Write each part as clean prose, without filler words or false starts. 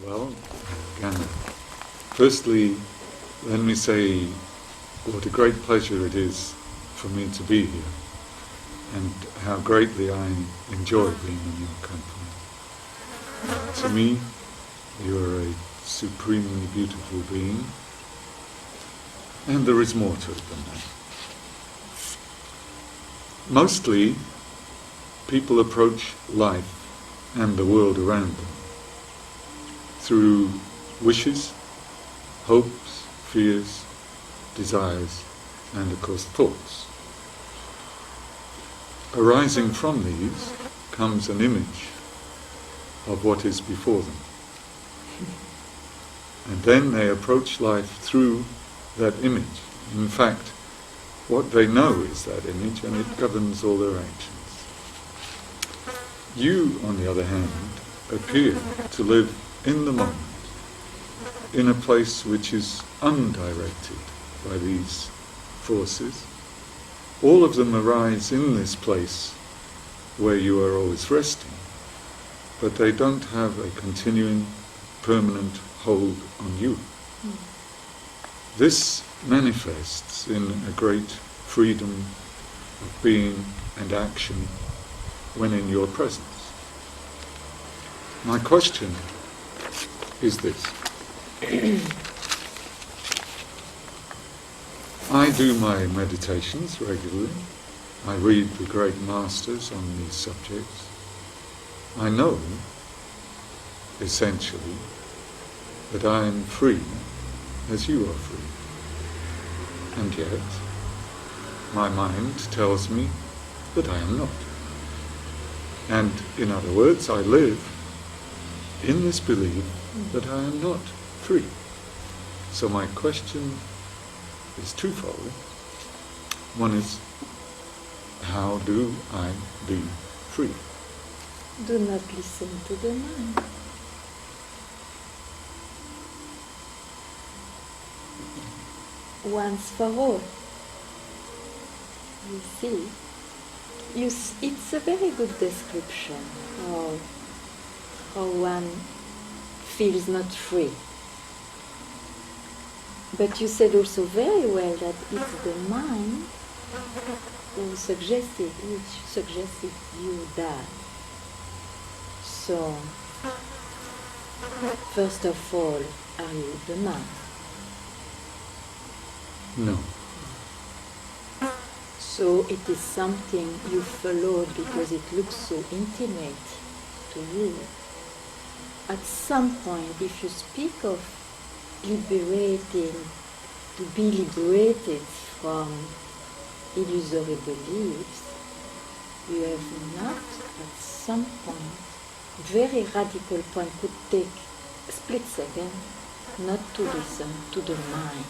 Well, Ganga, firstly, let me say what a great pleasure it is for me to be here, and how greatly I enjoy being in your company. To me, you're a supremely beautiful being, and there is more to it than that. Mostly, people approach life and the world around them through wishes, hopes, fears, desires, and of course thoughts. Arising from these comes an image of what is before them. And then they approach life through that image. In fact, what they know is that image, and it governs all their actions. You, on the other hand, appear to live in the moment, in a place which is undirected by these forces. All of them arise in this place where you are always resting, but they don't have a continuing, permanent hold on you. This manifests in a great freedom of being and action when in your presence. My question is this. I do my meditations regularly. I read the great masters on these subjects. I know, essentially, that I am free as you are free. And yet, my mind tells me that I am not. And in other words, I live in this belief that I am not free. So my question is twofold. One is, how do I be free? Do not listen to the mind. Once for all. You see, it's a very good description of how one feels not free. But you said also very well that it's the mind who suggested you that. So, first of all, are you the mind? No. So it is something you followed because it looks so intimate to you. At some point, if you speak of liberating, to be liberated from illusory beliefs, you have not, at some point, very radical point, could take a split second, not to listen to the mind.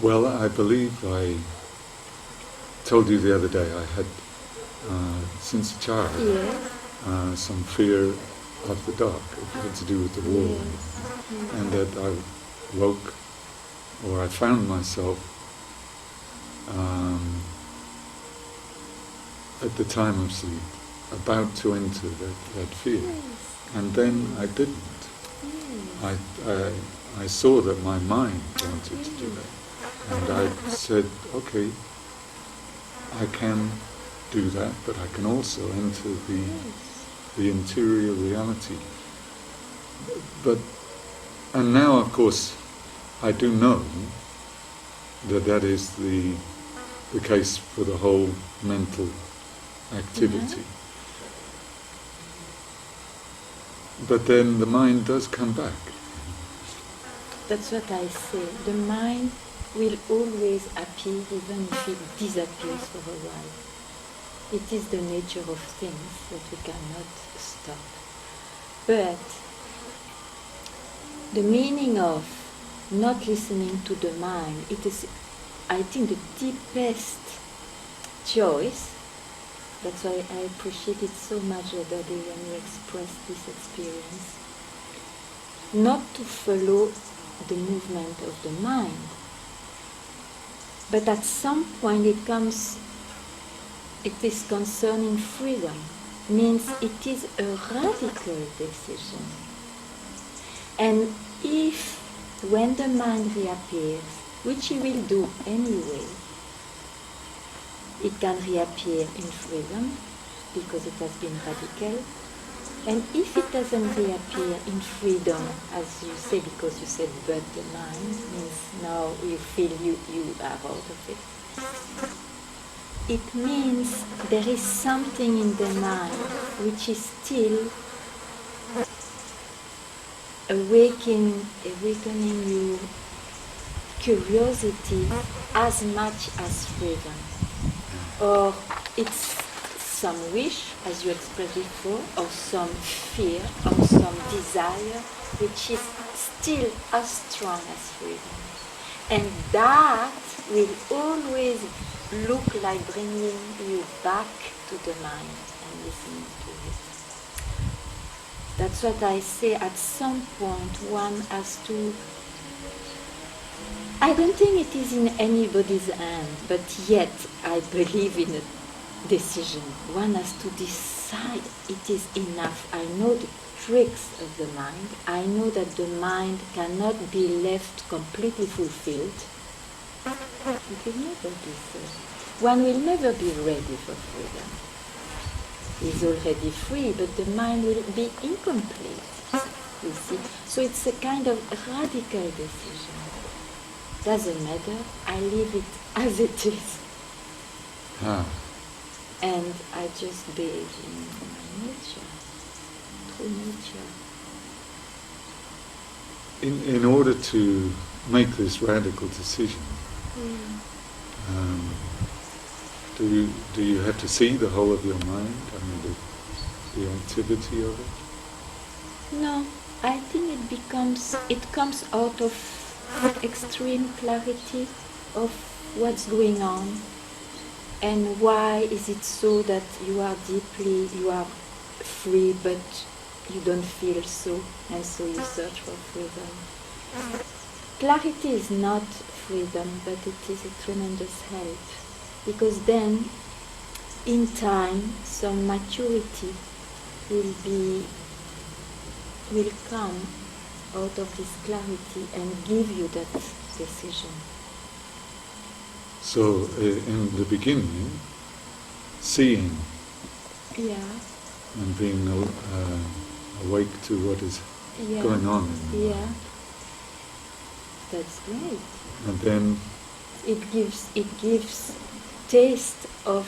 Well, I believe I told you the other day I had, since a child, Yes. some fear of the dark. It had to do with the war. Yes. And that I woke, or I found myself at the time of sleep, about to enter that fear. Yes. And then I didn't. Yes. I saw that my mind wanted to do that. And I said, okay, I can do that, but I can also enter the interior reality. And now, of course, I do know that that is the case for the whole mental activity. But then the mind does come back. That's what I say. The mind will always appear even if it disappears for a while. It is the nature of things that we cannot stop. But the meaning of not listening to the mind, it is, I think, the deepest choice. That's why I appreciate it so much the other day when you expressed this experience. Not to follow the movement of the mind, but at some point it comes it is concerning freedom, means it is a radical decision. And if, when the mind reappears, which it will do anyway, it can reappear in freedom, because it has been radical. And if it doesn't reappear in freedom, as you say, because you said but the mind, means now you feel you are out of it. It means there is something in the mind which is still awakening you curiosity as much as freedom. Or it's some wish, as you expressed before, or some fear, or some desire, which is still as strong as freedom. And that will always look like bringing you back to the mind and listening to it. That's what I say, at some point one has to... I don't think it is in anybody's hand, but yet I believe in a decision. One has to decide it is enough. I know the tricks of the mind. I know that the mind cannot be left completely fulfilled. It will never be so. One will never be ready for freedom. He is already free, but the mind will be incomplete. You see? So it's a kind of radical decision. Doesn't matter, I leave it as it is. And I just bathe in my nature, true nature. In order to make this radical decision, do you have to see the whole of your mind? I mean, the activity of it? No, I think it comes out of extreme clarity of what's going on, and why is it so that you are free, but you don't feel so, and so you search for freedom. Clarity is not freedom, but it is a tremendous help, because then, in time, some maturity will come out of this clarity and give you that decision. So, in the beginning, seeing and being awake to what is going on in the mind. That's great. And then it gives taste of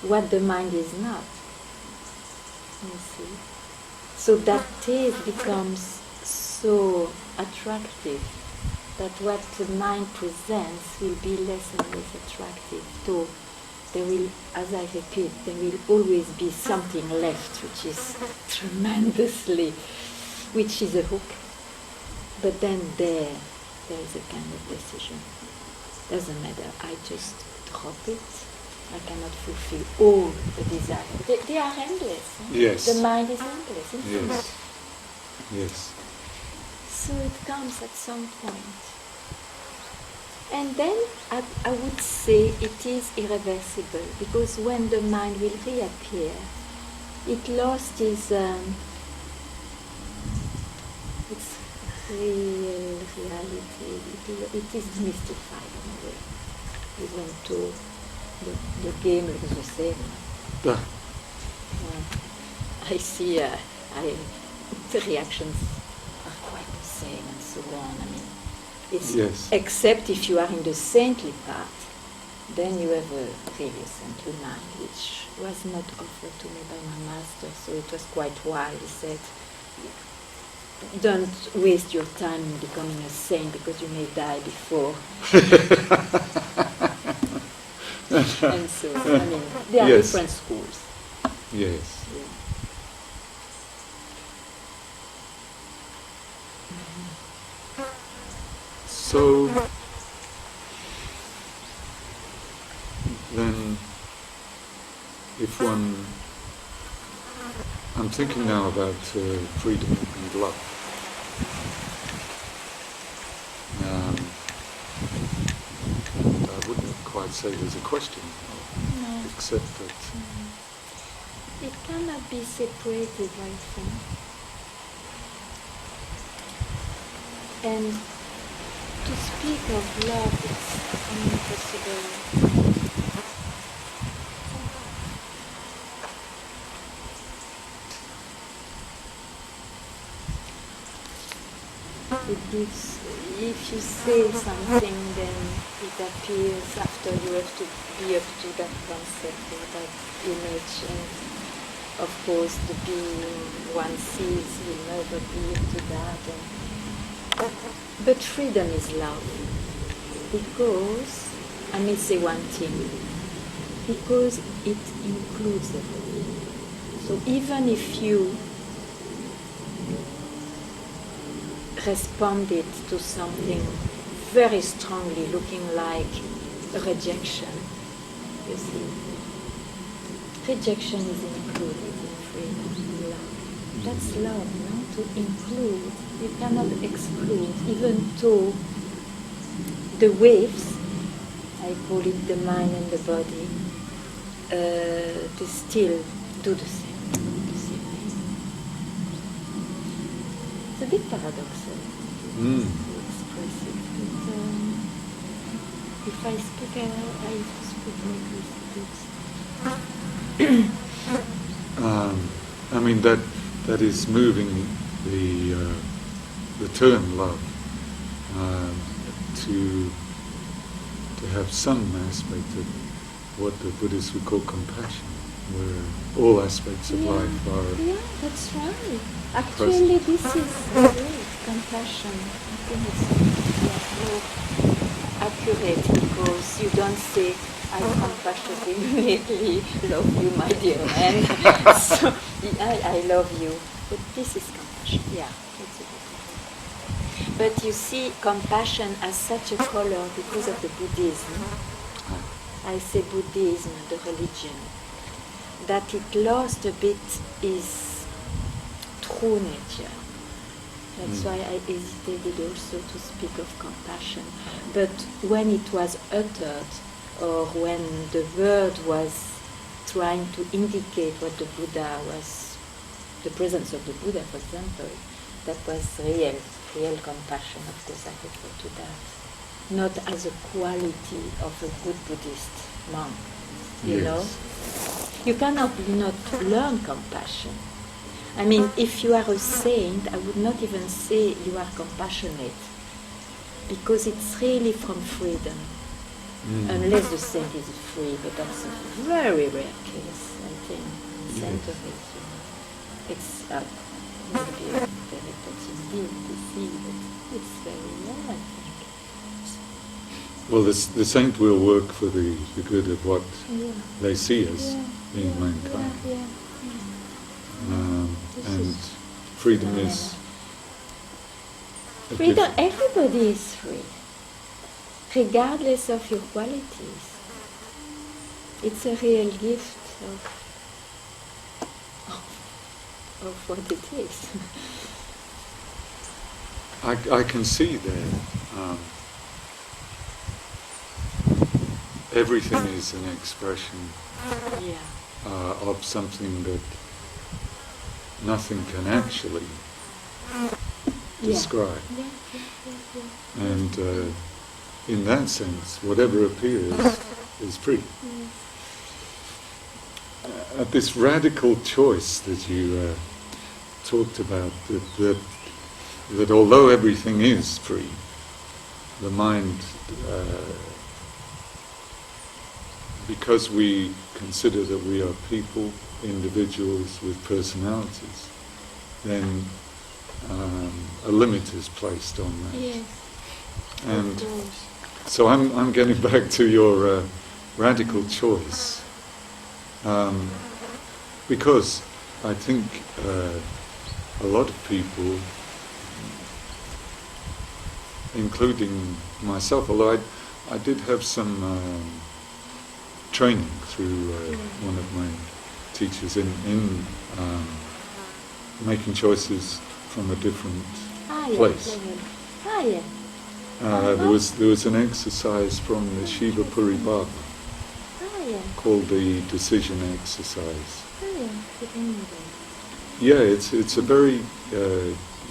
what the mind is not. You see? So that taste becomes so attractive that what the mind presents will be less and less attractive. So there will, as I repeat, there will always be something left which is which is a hook. But then there is a kind of decision. Doesn't matter, I just drop it. I cannot fulfill all the desires. They are endless. Yes. The mind is endless, infinite. Yes. Yes. So it comes at some point. And then I would say it is irreversible, because when the mind will reappear, it lost its real reality. It is mystified in a way. It went to the game, as you say. I see the reactions are quite the same and so on. I mean, it's except if you are in the saintly path, then you have a really saintly mind, which was not offered to me by my master, so it was quite wild. He said, don't waste your time in becoming a saint, because you may die before. And so, I mean, there are different schools. Yes. Yeah. So then, if I'm thinking now about freedom and love. I wouldn't quite say there's a question. accept it. It cannot be separated, I think. And to speak of love, it's impossible. It gives, if you say something, then it appears after you have to be up to that concept or that image, and of course the being one sees will never be up to that. But freedom is love, because, I may say one thing, because it includes everything. So even if you responded to something very strongly looking like rejection, you see, rejection is included in freedom, in love. That's love, no? To include. You cannot exclude, even though the waves, I call it the mind and the body, they still do the same way. It's a bit paradoxal to express it, but if I speak, I have to speak like this. I mean that is moving the term love to have some aspect of what the Buddhists would call compassion, where all aspects of life are. Yeah, that's right. Actually, this is great, compassion. I think it's more accurate, because you don't say, I compassionately love you, my dear man. So, I love you. But this is compassion. Yeah, it's a good. But you see, compassion has such a color because of the Buddhism. I say Buddhism, the religion, that it lost a bit its true nature. That's why I hesitated also to speak of compassion. But when it was uttered, or when the word was trying to indicate what the Buddha was, the presence of the Buddha, for example, that was real compassion. Of course, I refer to that. Not as a quality of a good Buddhist monk, you know. You cannot not learn compassion. I mean, if you are a saint, I would not even say you are compassionate, because it's really from freedom. Unless the saint is free, but that's a very rare case, I think. Saint of it, you know. It's maybe a very touching deal to see, but it's very rare, I think. Well, the saint will work for the good of what they see as being mankind. And freedom is... Freedom, everybody is free, regardless of your qualities. It's a real gift of what it is. I can see there. Everything is an expression of something that nothing can actually describe. And in that sense, whatever appears is free. At this radical choice that you talked about, that although everything is free, the mind, because we consider that we are people, individuals with personalities, then a limit is placed on that. Yes. And so I'm getting back to your radical choice, because I think a lot of people, including myself, although I did have some training through one of my teachers in making choices from a different place. There was an exercise from the Shiva Puri Baba, called the decision exercise. Oh, yeah. Yeah, it's a very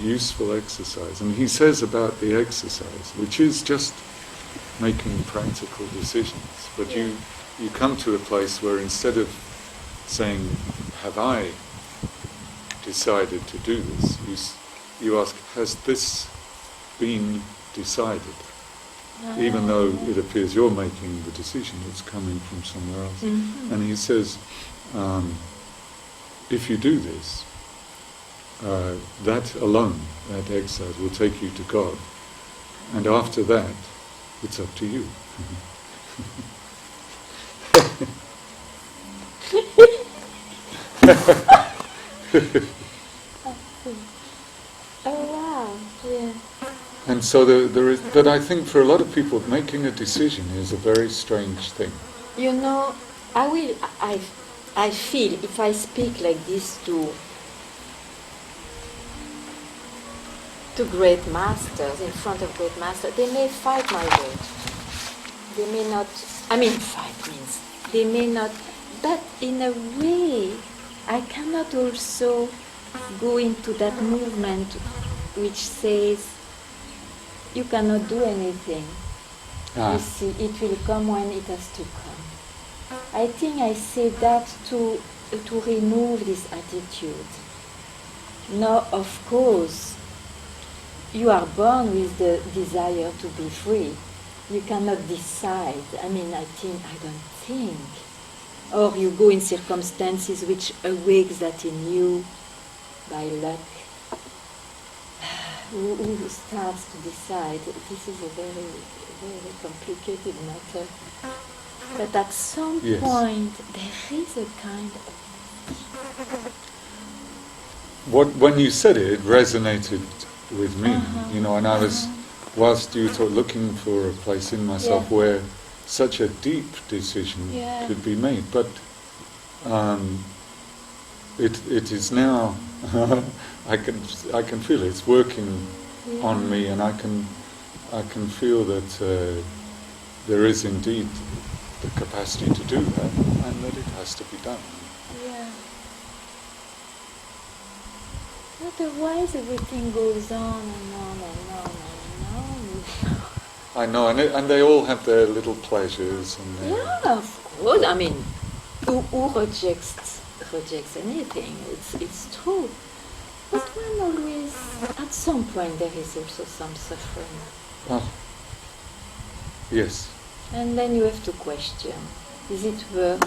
useful exercise. And he says about the exercise, which is just making practical decisions, but you come to a place where instead of saying, have I decided to do this, you ask, has this been decided? Even though it appears you're making the decision, it's coming from somewhere else. Mm-hmm. And he says, if you do this, that alone, that exercise, will take you to God. And after that, it's up to you. Oh wow, yeah. And so there is, but I think for a lot of people, making a decision is a very strange thing. You know, I feel if I speak like this to great masters, in front of great masters, they may fight my words. They may not, fight means, they may not, but in a way, I cannot also go into that movement which says, you cannot do anything. You see, it will come when it has to come. I think I say that to remove this attitude. Now, of course, you are born with the desire to be free. You cannot decide. I don't think. Or you go in circumstances which awakes that in you by luck. Who starts to decide? This is a very, very complicated matter. But at some point, there is a kind of... When you said it resonated with me, and I was, whilst you were looking for a place in myself where such a deep decision could be made, but it is now. I can feel it. It's working on me, and I can feel that there is indeed the capacity to do that, and that it has to be done. Yeah. Otherwise, everything goes on and on and on and on. I know, and they all have their little pleasures. And of course. Who rejects anything? It's true. But one always, at some point, there is also some suffering. Oh, yes. And then you have to question: is it worth?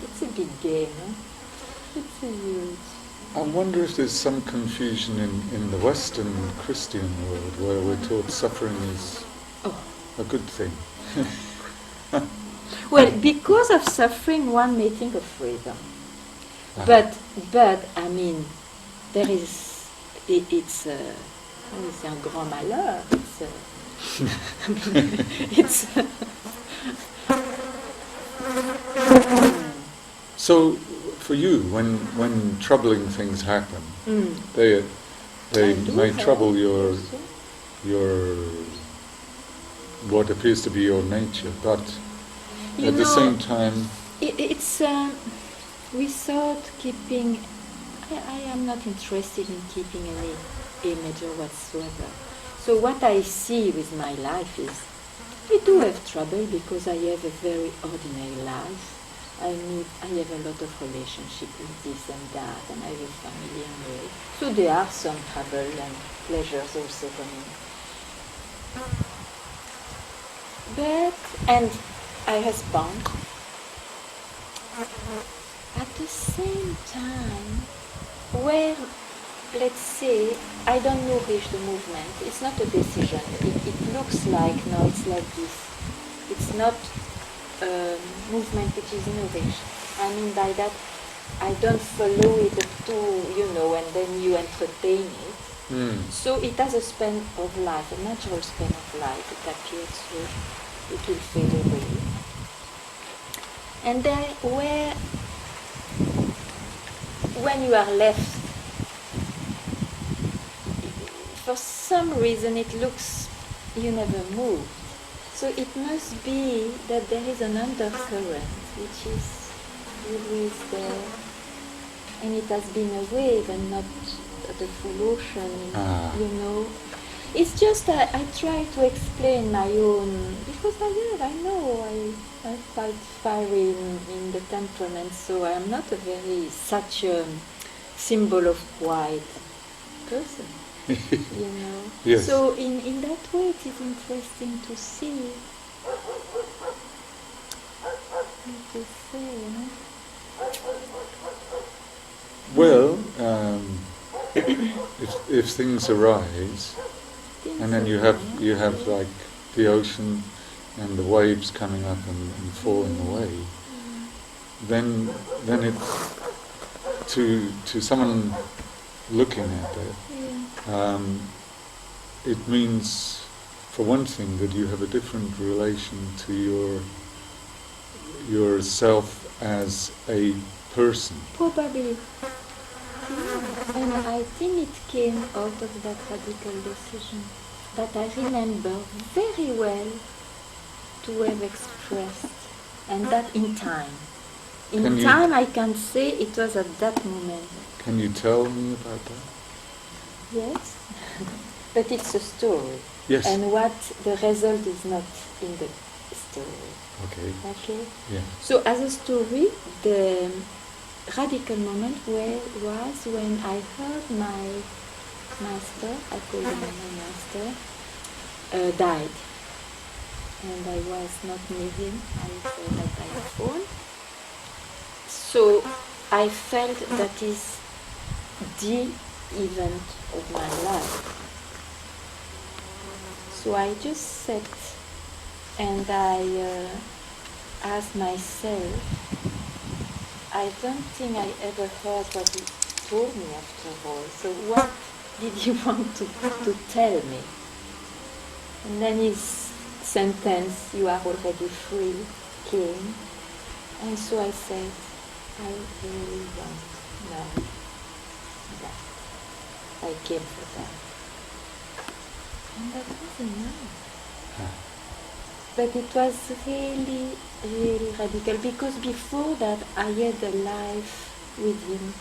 It's a big game. Huh? It's a huge. I wonder if there's some confusion in the Western Christian world where we're taught suffering is a good thing. Well, because of suffering, one may think of freedom. But there is, it's un grand malheur. So, for you, when troubling things happen, they may trouble your what appears to be your nature, but at the same time, it's without keeping. I am not interested in keeping any image or whatsoever. So what I see with my life is, I do have trouble because I have a very ordinary life. I have a lot of relationship with this and that, and I have a family anyway. So there are some trouble and pleasures also coming. And I respond. At the same time, where, let's say, I don't nourish the movement, it's not a decision. It looks like, no, it's like this. It's not movement which is nourished. I mean by that, I don't follow it up to, and then you entertain it. So it has a span of life, a natural span of life. It appears, so it will fade away. And then when you are left, for some reason it looks you never moved. So it must be that there is an undercurrent which is always there, and it has been a wave and not the full ocean, you know. It's just that I try to explain my own, because I know I quite fiery in the temperament, so I am not such a symbol of quiet person, you know. Yes. So in that way it is interesting to see. What to say, you know? Well, if things arise, and then you have like the ocean and the waves coming up and falling away, then it's to someone looking at it, it means, for one thing, that you have a different relation to yourself as a person. Probably. Yeah. And I think it came out of that radical decision that I remember very well to have expressed, and that in time. In time I can say it was at that moment. Can you tell me about that? Yes, but it's a story. Yes. And what the result is not in the story. Okay. Okay? Yeah. So as a story, the radical moment was when I heard my master, I call him my master, died. And I was not near him, I saw that by the phone. So I felt that is the event of my life. So I just sat and I asked myself, I don't think I ever heard what he told me after all. So what did he want to tell me? And then his sentence, "You are already free," came. And so I said, I really want now that. I came for that. And that was enough. But it was really, really radical, because before that I had a life with him,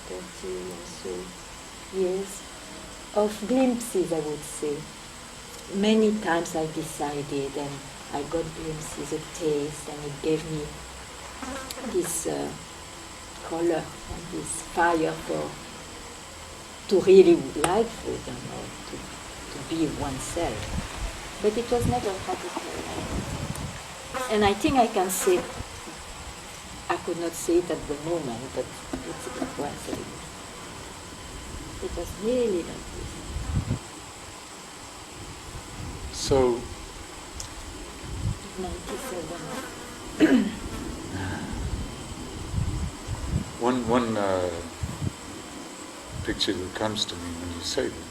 30 or so years, of glimpses, I would say. Many times I decided, and I got glimpses, a taste, and it gave me this color and this fire to really like food, you know, to be oneself. But it was never radical. And I think I can say, I could not say it at the moment, but it was. It was really like this. So, 97. one picture that comes to me when you say that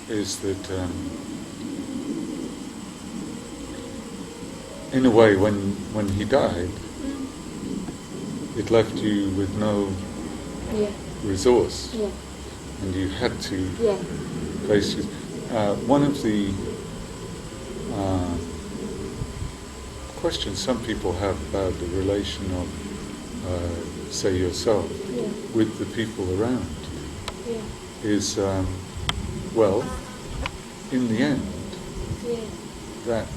is that in a way, when he died, it left you with no resource, and you had to face it. One of the questions some people have about the relation of, say, yourself with the people around you is, well, in the end, that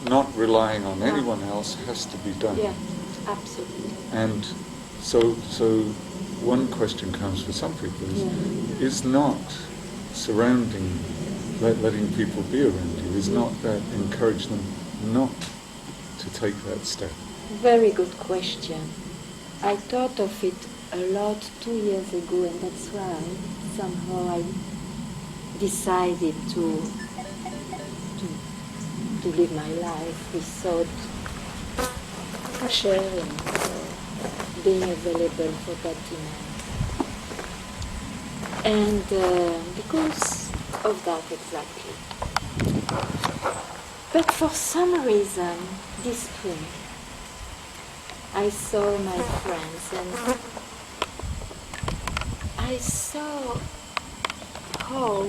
not relying on anyone else has to be done. Yeah, absolutely. And so one question comes for some people is not surrounding, letting people be around you, is not that encourage them not to take that step? Very good question. I thought of it a lot 2 years ago, and that's why somehow I decided to live my life without sharing, being available for that demand. And because of that exactly. But for some reason, this spring, I saw my friends and I saw how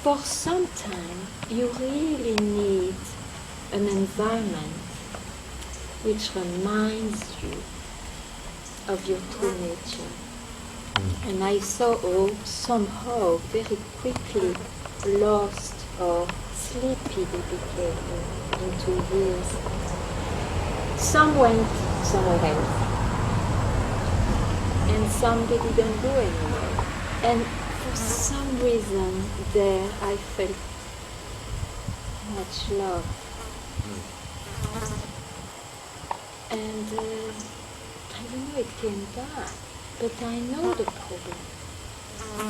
for some time you really need an environment which reminds you of your true nature. And I saw how somehow very quickly lost or sleepy they became in 2 years. Some went somewhere else, and some they didn't go anywhere. And for some reason there I felt much love. And I don't know, it came back, but I know the problem.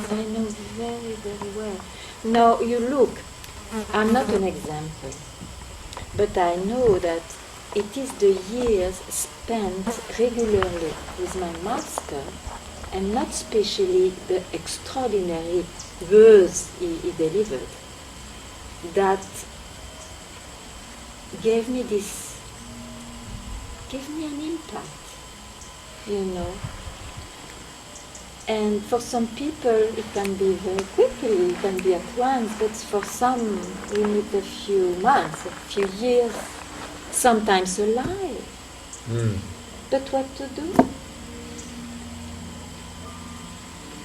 I know very, very well. Now you look, I'm not an example, but I know that it is the years spent regularly with my master, and not especially the extraordinary words he delivered, that gave me an impact, you know. And for some people it can be very quickly, it can be at once, but for some we need a few months, a few years, sometimes a life. But what to do?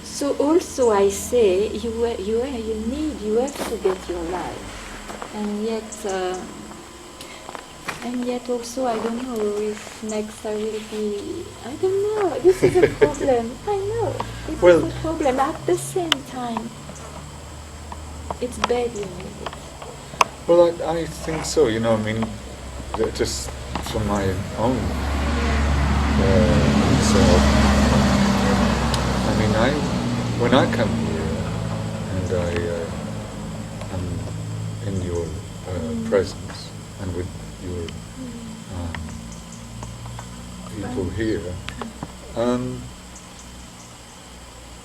So also I say, you have to get your life, and yet also I don't know if next I will be, I don't know, this is a problem, I know, this is a problem, at the same time, it's bad, you know. Well, I think so, you know, I mean, just from my own self, I mean, when I come here and I am in your presence and with your people here,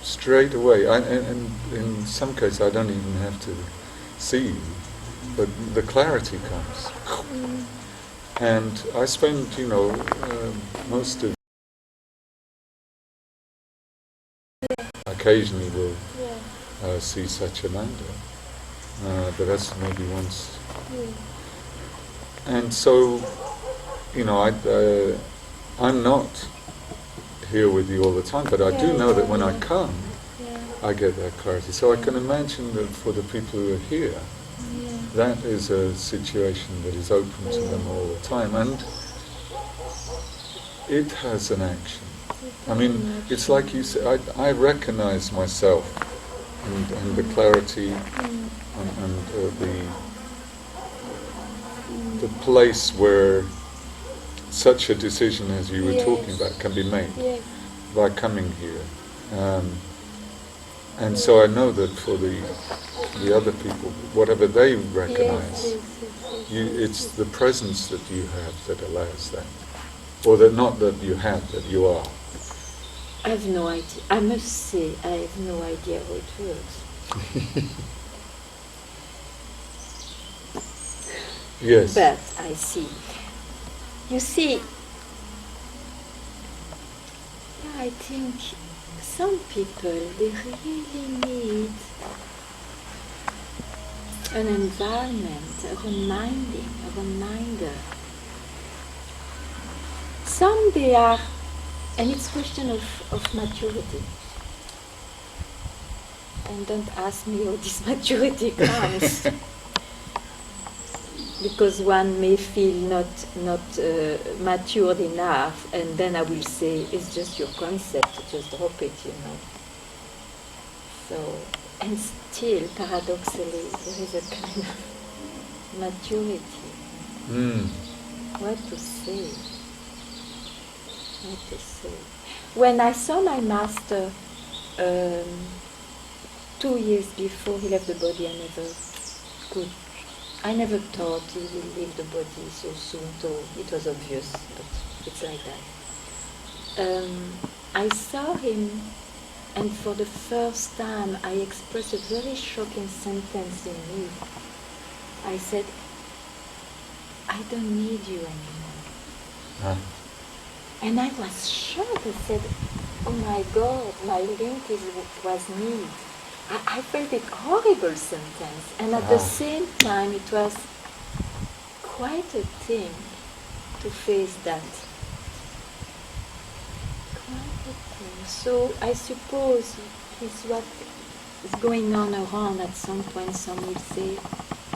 straight away, and in some cases I don't even have to see you, but the clarity comes. And I spend, you know, most of occasionally will see such Amanda, but that's maybe once. And so, you know, I'm not here with you all the time, but I do know that when I come, I get that clarity. So I can imagine that for the people who are here, that is a situation that is open to them all the time, and it has an action. I mean, it's like you say, I recognize myself and the clarity and the place where such a decision as you were talking about can be made by coming here. And so I know that for the other people, whatever they recognize, it's the presence that you have that allows that. Or that not that you have, that you are. I have no idea. I must say, I have no idea how it works. Yes. But I see. You see, I think some people, they really need an environment, a reminder. Some they are, and it's a question of maturity. And don't ask me how this maturity comes. Because one may feel not matured enough, and then I will say, it's just your concept, just drop it, you know. So, and still, paradoxically, there is a kind of maturity. What to say? What to say? When I saw my master 2 years before he left the body, I never thought he would leave the body so soon, though it was obvious, but it's like that. I saw him, and for the first time I expressed a very shocking sentence in me. I said, I don't need you anymore. And I was shocked. I said, oh my God, my link was me. I felt it horrible sometimes, and at the same time it was quite a thing to face that. Quite a thing. So I suppose it's what is going on around. At some point some will say,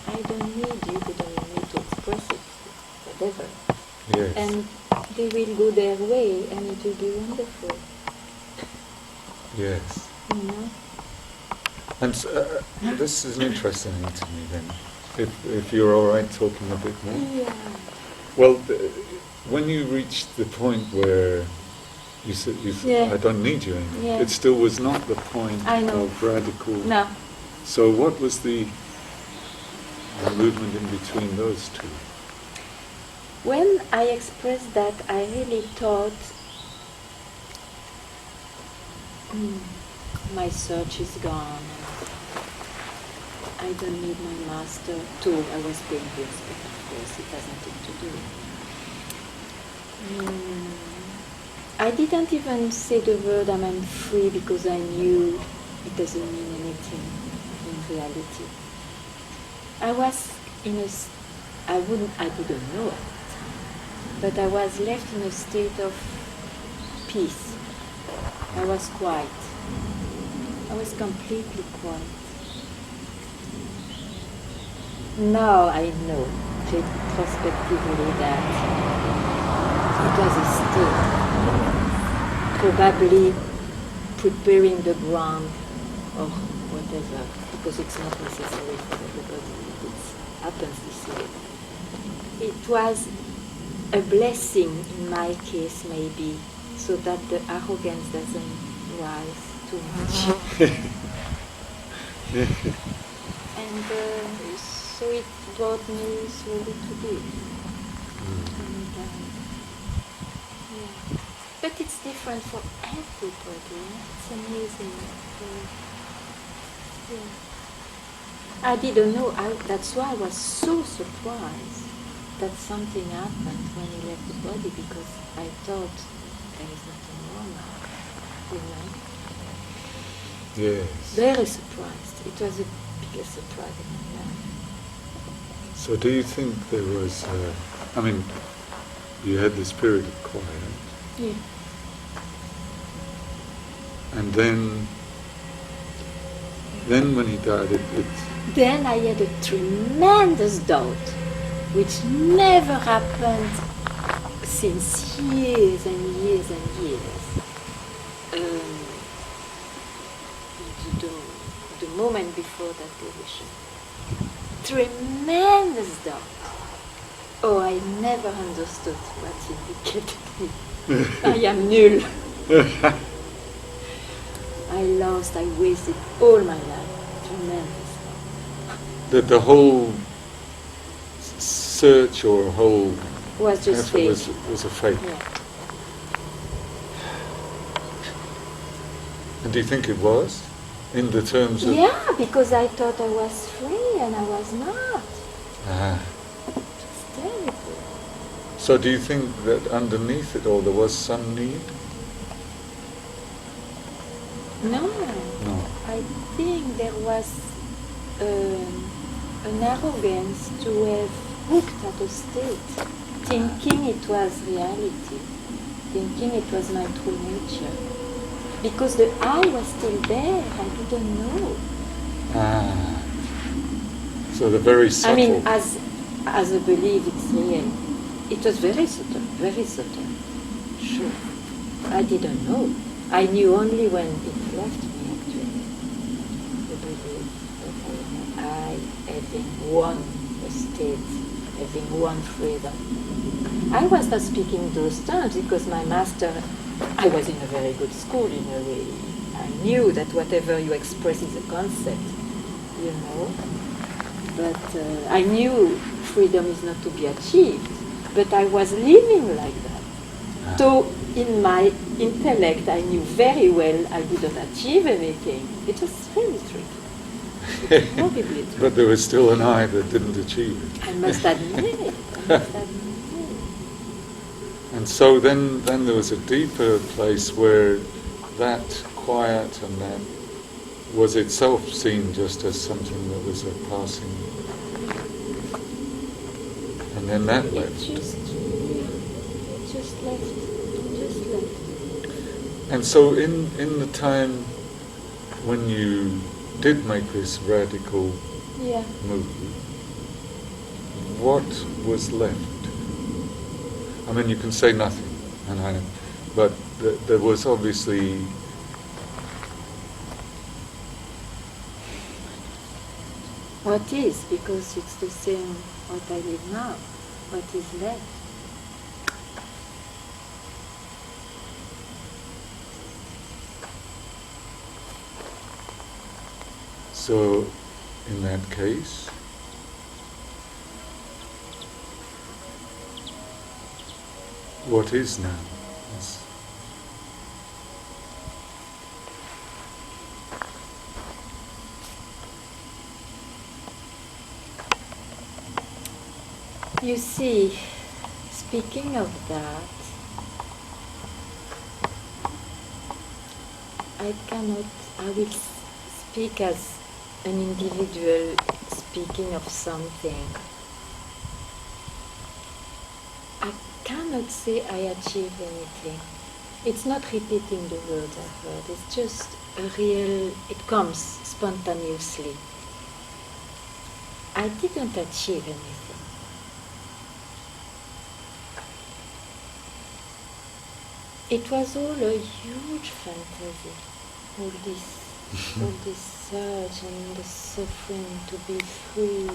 I don't need you, but I need to express it, whatever. Yes. And they will go their way, and it will be wonderful. Yes. You know? And this is interesting to me then, if you're all right talking a bit more. Yeah. Well, when you reached the point where you said, Yeah. I don't need you anymore, Yeah. it still was not the point I know. of radical... No. So what was the movement in between those two? When I expressed that, I really thought, my search is gone. I don't need my master too. I was being respect, of course. It has nothing to do. I didn't even say the word I'm free because I knew it doesn't mean anything in reality. I was in a, I didn't know at the time, but I was left in a state of peace. I was quiet. I was completely quiet. Now I know, retrospectively, that it was a state, probably preparing the ground or whatever, because it's not necessary for everybody. It happens this way. It was a blessing in my case, maybe, so that the arrogance doesn't rise too much. And so it brought me slowly to this. And, yeah. But it's different for everybody. It's amazing. Yeah. I didn't know. That's why I was so surprised that something happened when he left the body, because I thought there is nothing wrong now. You know? Yes. Very surprised. It was the biggest surprise in my life. So do you think there was, you had this period of quiet, Yeah. and then when he died, Then I had a tremendous doubt, which never happened since years and years and years. The moment before that decision. Tremendous doubt. Oh, I never understood what indicated me. I am null. I wasted all my life. Tremendous. the whole search or whole Was just effort fake. was a fake. Yeah. And do you think it was? In the terms of... Yeah, because I thought I was free and I was not. It's terrible. So do you think that underneath it all there was some need? No. No. I think there was an arrogance to have hooked at a state, thinking it was reality, thinking it was my true nature. Because the I was still there, I didn't know. So the very subtle... I mean, as a belief, it's real. It was very subtle, sure. I didn't know. I knew only when it left me, actually. The belief that I having one state, having one freedom. I was not speaking those terms because my master, I was in a very good school in a way. I knew that whatever you express is a concept, you know. But I knew freedom is not to be achieved. But I was living like that. So in my intellect, I knew very well I didn't achieve anything. It was very tricky. Horribly tricky. But there was still an I that didn't achieve it. I must admit it. And so then there was a deeper place where that quiet and that was itself seen just as something that was a passing, and then that left. Just left. And so in the time when you did make this radical move, what was left? I mean, you can say nothing, but there was obviously what is, because it's the same what I live now, what is left. So in that case, what is now? You see, speaking of that, I will speak as an individual speaking of something. I cannot say I achieved anything. It's not repeating the words I've heard, it's just a real, it comes spontaneously. I didn't achieve anything. It was all a huge fantasy, all this search and the suffering to be free.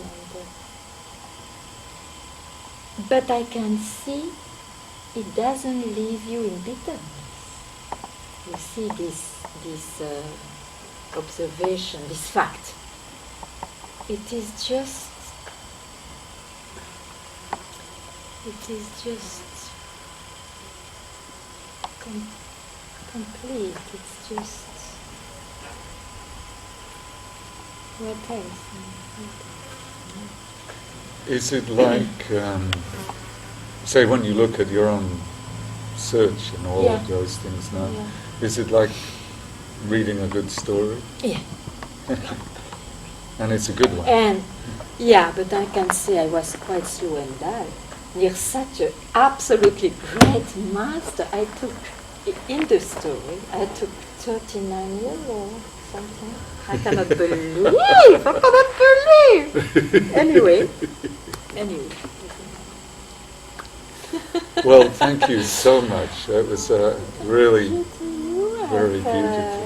But I can see it doesn't leave you in bitterness. You see this observation, this fact. It is just complete. It's just what else? is it like, say, when you look at your own search and all of those things now, is it like reading a good story? Yeah. And it's a good one. And but I can say I was quite slow and dull. You're such an absolutely great master. I took, in the story, I took 39 years or something. I cannot believe! Anyway. Well, thank you so much. That was really very beautiful.